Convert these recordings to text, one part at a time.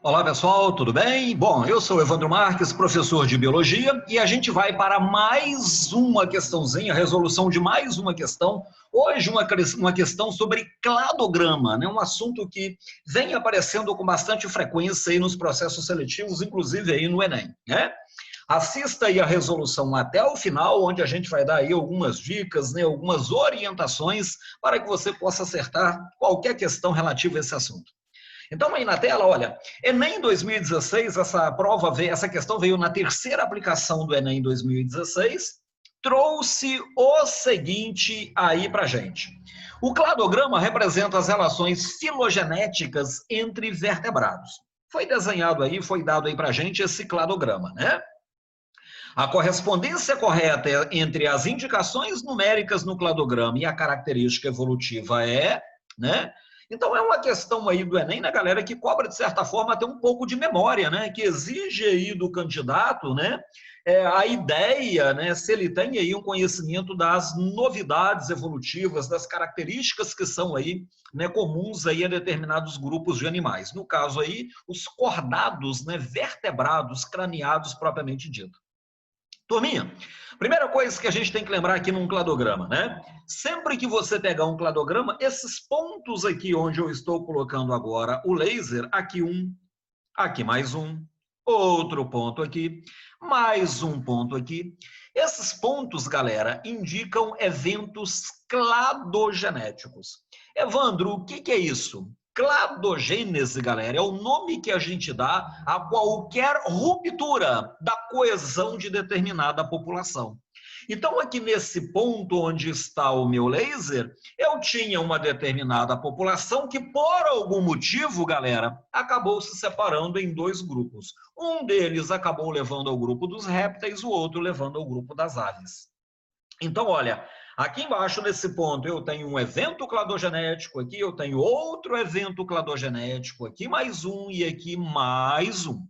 Olá pessoal, tudo bem? Bom, eu sou Evandro Marques, professor de Biologia, e a gente vai para mais uma questãozinha, resolução de mais uma questão. Hoje uma questão sobre cladograma, né? Um assunto que vem aparecendo com bastante frequência aí nos processos seletivos, inclusive aí no Enem, né? Assista aí a resolução até o final, onde a gente vai dar aí algumas dicas, né, algumas orientações para que você possa acertar qualquer questão relativa a esse assunto. Então, aí na tela, olha, Enem 2016, essa questão veio na terceira aplicação do Enem 2016, trouxe o seguinte aí para gente. O cladograma representa as relações filogenéticas entre vertebrados. Foi desenhado aí, foi dado aí para gente esse cladograma, né? A correspondência correta entre as indicações numéricas no cladograma e a característica evolutiva é, né? Então é uma questão aí do Enem, né, galera, que cobra, de certa forma, até um pouco de memória, né? Que exige aí do candidato, né? A ideia, né? Se ele tem aí um conhecimento das novidades evolutivas, das características que são aí, né, comuns aí a determinados grupos de animais. No caso aí, os cordados, né? Vertebrados, craniados, propriamente dito. Turminha, primeira coisa que a gente tem que lembrar aqui num cladograma, né? Sempre que você pegar um cladograma, esses pontos aqui onde eu estou colocando agora o laser, aqui mais um, outro ponto aqui, mais um ponto aqui. Esses pontos, galera, indicam eventos cladogenéticos. Evandro, o que é isso? Cladogênese, galera, é o nome que a gente dá a qualquer ruptura da coesão de determinada população. Então, aqui nesse ponto onde está o meu laser, eu tinha uma determinada população que, por algum motivo, galera, acabou se separando em dois grupos. Um deles acabou levando ao grupo dos répteis, o outro levando ao grupo das aves. Então, olha, aqui embaixo nesse ponto eu tenho um evento cladogenético, aqui eu tenho outro evento cladogenético, aqui mais um e aqui mais um.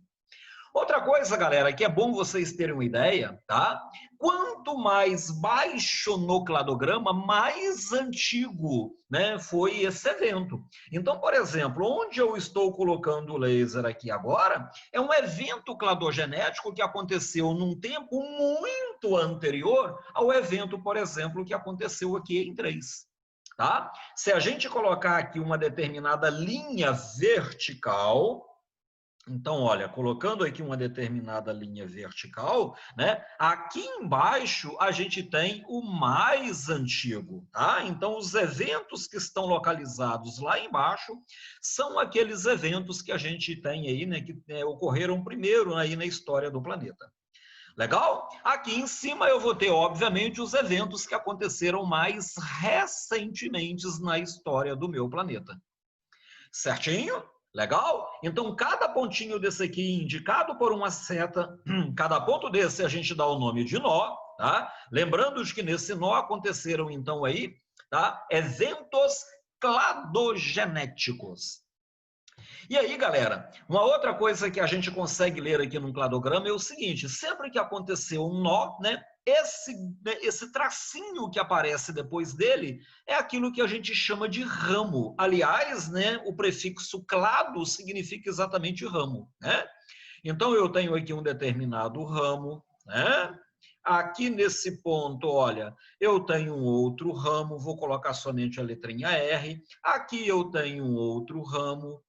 Outra coisa, galera, que é bom vocês terem uma ideia, tá? Quanto mais baixo no cladograma, mais antigo, né, foi esse evento. Então, por exemplo, onde eu estou colocando o laser aqui agora, é um evento cladogenético que aconteceu num tempo muito anterior ao evento, por exemplo, que aconteceu aqui em 3. Tá? Se a gente colocar aqui uma determinada linha vertical, então, olha, colocando aqui uma determinada linha vertical, né? Aqui embaixo a gente tem o mais antigo, tá? Então, os eventos que estão localizados lá embaixo são aqueles eventos que a gente tem aí, né? Que ocorreram primeiro aí na história do planeta. Legal? Aqui em cima eu vou ter, obviamente, os eventos que aconteceram mais recentemente na história do meu planeta. Certinho? Legal? Então, cada pontinho desse aqui indicado por uma seta, cada ponto desse a gente dá o nome de nó, tá? Lembrando que nesse nó aconteceram, então, aí, tá? Eventos cladogenéticos. E aí, galera, uma outra coisa que a gente consegue ler aqui no cladograma é o seguinte: sempre que aconteceu um nó, né, esse tracinho que aparece depois dele é aquilo que a gente chama de ramo. Aliás, né, o prefixo clado significa exatamente ramo, né? Então, eu tenho aqui um determinado ramo, né? Aqui nesse ponto, olha, eu tenho um outro ramo, vou colocar somente a letrinha R. Aqui eu tenho um outro ramo.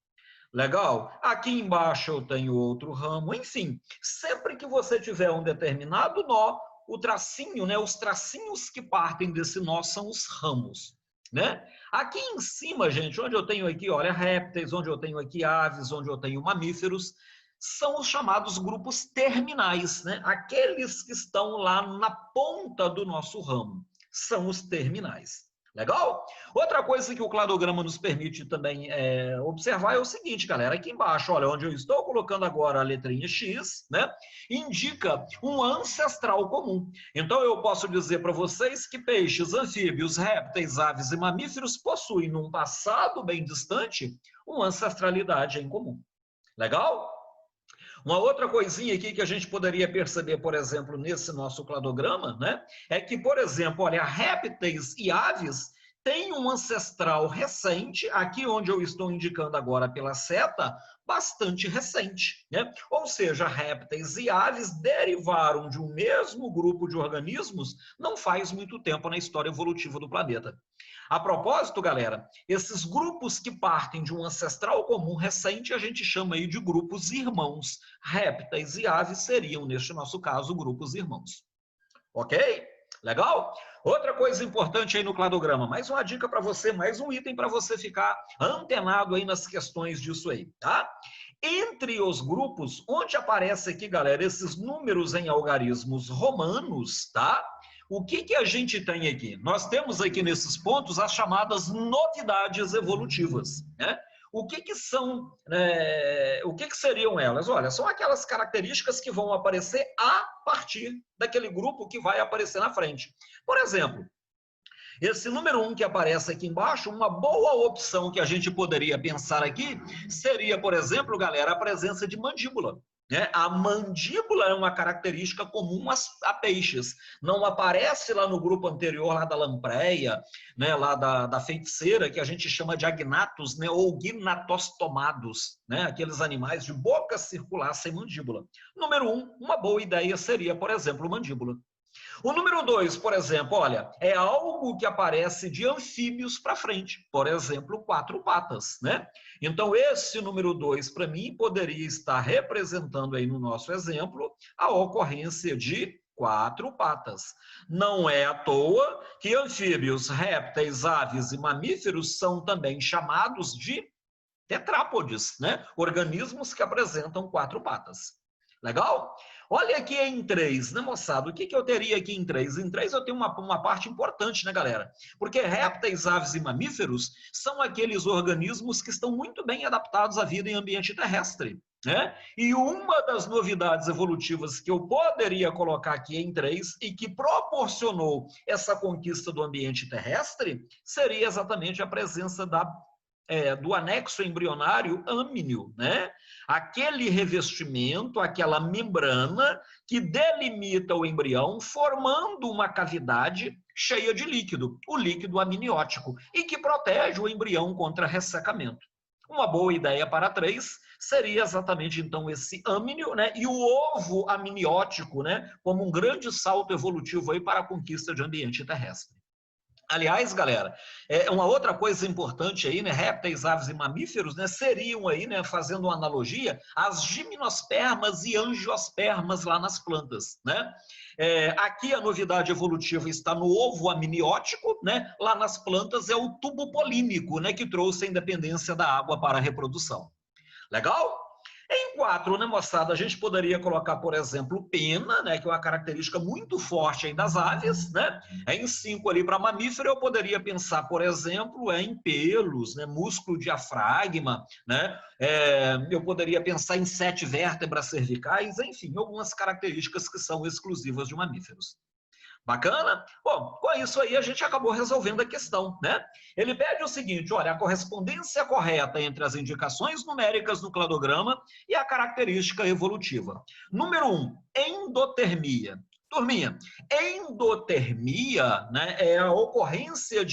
Legal? Aqui embaixo eu tenho outro ramo. Enfim, sempre que você tiver um determinado nó, o tracinho, né, os tracinhos que partem desse nó são os ramos, né? Aqui em cima, gente, onde eu tenho aqui, olha, répteis, onde eu tenho aqui aves, onde eu tenho mamíferos, são os chamados grupos terminais, né? Aqueles que estão lá na ponta do nosso ramo, são os terminais. Legal? Outra coisa que o cladograma nos permite também observar é o seguinte, galera. Aqui embaixo, olha, onde eu estou colocando agora a letrinha X, né? Indica um ancestral comum. Então, eu posso dizer para vocês que peixes, anfíbios, répteis, aves e mamíferos possuem, num passado bem distante, uma ancestralidade em comum. Legal? Uma outra coisinha aqui que a gente poderia perceber, por exemplo, nesse nosso cladograma, né, é que, por exemplo, olha, répteis e aves tem um ancestral recente, aqui onde eu estou indicando agora pela seta, bastante recente, né? Ou seja, répteis e aves derivaram de um mesmo grupo de organismos não faz muito tempo na história evolutiva do planeta. A propósito, galera, esses grupos que partem de um ancestral comum recente, a gente chama aí de grupos irmãos. Répteis e aves seriam, neste nosso caso, grupos irmãos. Ok? Legal? Outra coisa importante aí no cladograma, mais uma dica para você, mais um item para você ficar antenado aí nas questões disso aí, tá? Entre os grupos, onde aparece aqui, galera, esses números em algarismos romanos, tá? O que a gente tem aqui? Nós temos aqui nesses pontos as chamadas novidades evolutivas, né? O que seriam elas? Olha, são aquelas características que vão aparecer a partir daquele grupo que vai aparecer na frente. Por exemplo, esse número 1 que aparece aqui embaixo, uma boa opção que a gente poderia pensar aqui seria, por exemplo, galera, a presença de mandíbula. Né? A mandíbula é uma característica comum a peixes. Não aparece lá no grupo anterior, lá da lampreia, né? Lá da feiticeira, que a gente chama de agnatos, né? Ou gnatostomados, né? Aqueles animais de boca circular sem mandíbula. Número 1, uma boa ideia seria, por exemplo, mandíbula. O número 2, por exemplo, olha, é algo que aparece de anfíbios para frente, por exemplo, 4 patas, né? Então, esse número 2, para mim, poderia estar representando aí no nosso exemplo a ocorrência de 4 patas. Não é à toa que anfíbios, répteis, aves e mamíferos são também chamados de tetrápodes, né? Organismos que apresentam 4 patas. Legal? Olha aqui em 3, né, moçada? O que eu teria aqui em 3? Em 3 eu tenho uma parte importante, né, galera? Porque répteis, aves e mamíferos são aqueles organismos que estão muito bem adaptados à vida em ambiente terrestre, né? E uma das novidades evolutivas que eu poderia colocar aqui em 3 e que proporcionou essa conquista do ambiente terrestre seria exatamente a presença do anexo embrionário âminio, né? Aquele revestimento, aquela membrana que delimita o embrião, formando uma cavidade cheia de líquido, o líquido amniótico, e que protege o embrião contra ressecamento. Uma boa ideia para 3 seria exatamente, então, esse âminio, né? E o ovo amniótico, né? Como um grande salto evolutivo aí para a conquista de ambiente terrestre. Aliás, galera, uma outra coisa importante aí, né, répteis, aves e mamíferos, né, seriam aí, né, fazendo uma analogia, as gimnospermas e angiospermas lá nas plantas, né? Aqui a novidade evolutiva está no ovo amniótico, né? Lá nas plantas é o tubo polínico, né, que trouxe a independência da água para a reprodução. Legal? Em 4, né, moçada, a gente poderia colocar, por exemplo, pena, né, que é uma característica muito forte aí das aves, né? Em 5 ali para mamífero, eu poderia pensar, por exemplo, em pelos, né, músculo diafragma, né? Eu poderia pensar em 7 vértebras cervicais, enfim, algumas características que são exclusivas de mamíferos. Bacana? Bom, com isso aí a gente acabou resolvendo a questão, né? Ele pede o seguinte, olha, a correspondência correta entre as indicações numéricas do cladograma e a característica evolutiva. Número 1, endotermia. Turminha, endotermia, né, é a ocorrência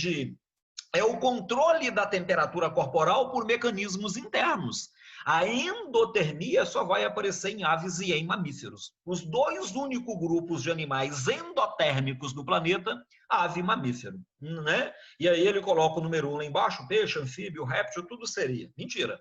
é o controle da temperatura corporal por mecanismos internos. A endotermia só vai aparecer em aves e em mamíferos. Os dois únicos grupos de animais endotérmicos do planeta, ave e mamífero, né? E aí ele coloca o número 1 lá embaixo, peixe, anfíbio, réptil, tudo seria. Mentira.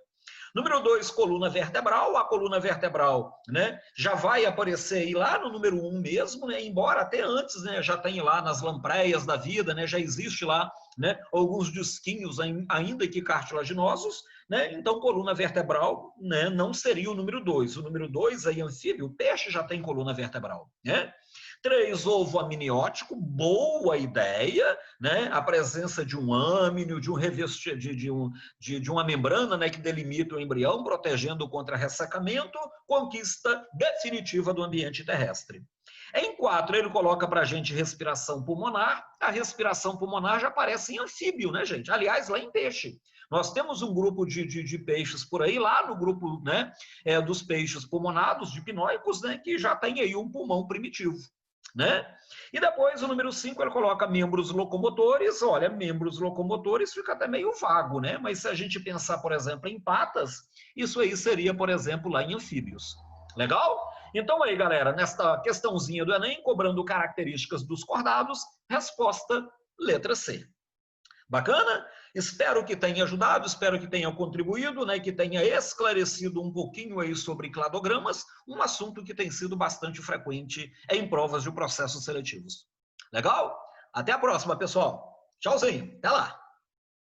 Número 2, coluna vertebral. A coluna vertebral, né, já vai aparecer aí lá no número 1 mesmo, né, embora até antes, né, já tenha lá nas lampreias da vida, né, já existe lá, né, alguns disquinhos ainda que cartilaginosos, né, então coluna vertebral, né, não seria o número 2. O número 2 aí, anfíbio, o peixe já tem coluna vertebral, né? 3, ovo amniótico, boa ideia, né? A presença de um âmnio, de um de uma membrana, né, que delimita o embrião, protegendo contra ressecamento, conquista definitiva do ambiente terrestre. Em 4, ele coloca para a gente respiração pulmonar. A respiração pulmonar já aparece em anfíbio, né, gente? Aliás, lá em peixe. Nós temos um grupo de peixes por aí, lá no grupo, né, dos peixes pulmonados, dipnóicos, né, que já tem aí um pulmão primitivo. né? E depois o número 5 ele coloca membros locomotores. Olha, membros locomotores fica até meio vago, né? Mas se a gente pensar, por exemplo, em patas, isso aí seria, por exemplo, lá em anfíbios. Legal? Então aí, galera, nesta questãozinha do Enem, cobrando características dos cordados, resposta letra C. Bacana? Espero que tenha ajudado, espero que tenha contribuído, né, que tenha esclarecido um pouquinho aí sobre cladogramas, um assunto que tem sido bastante frequente em provas de processos seletivos. Legal? Até a próxima, pessoal. Tchauzinho. Até lá.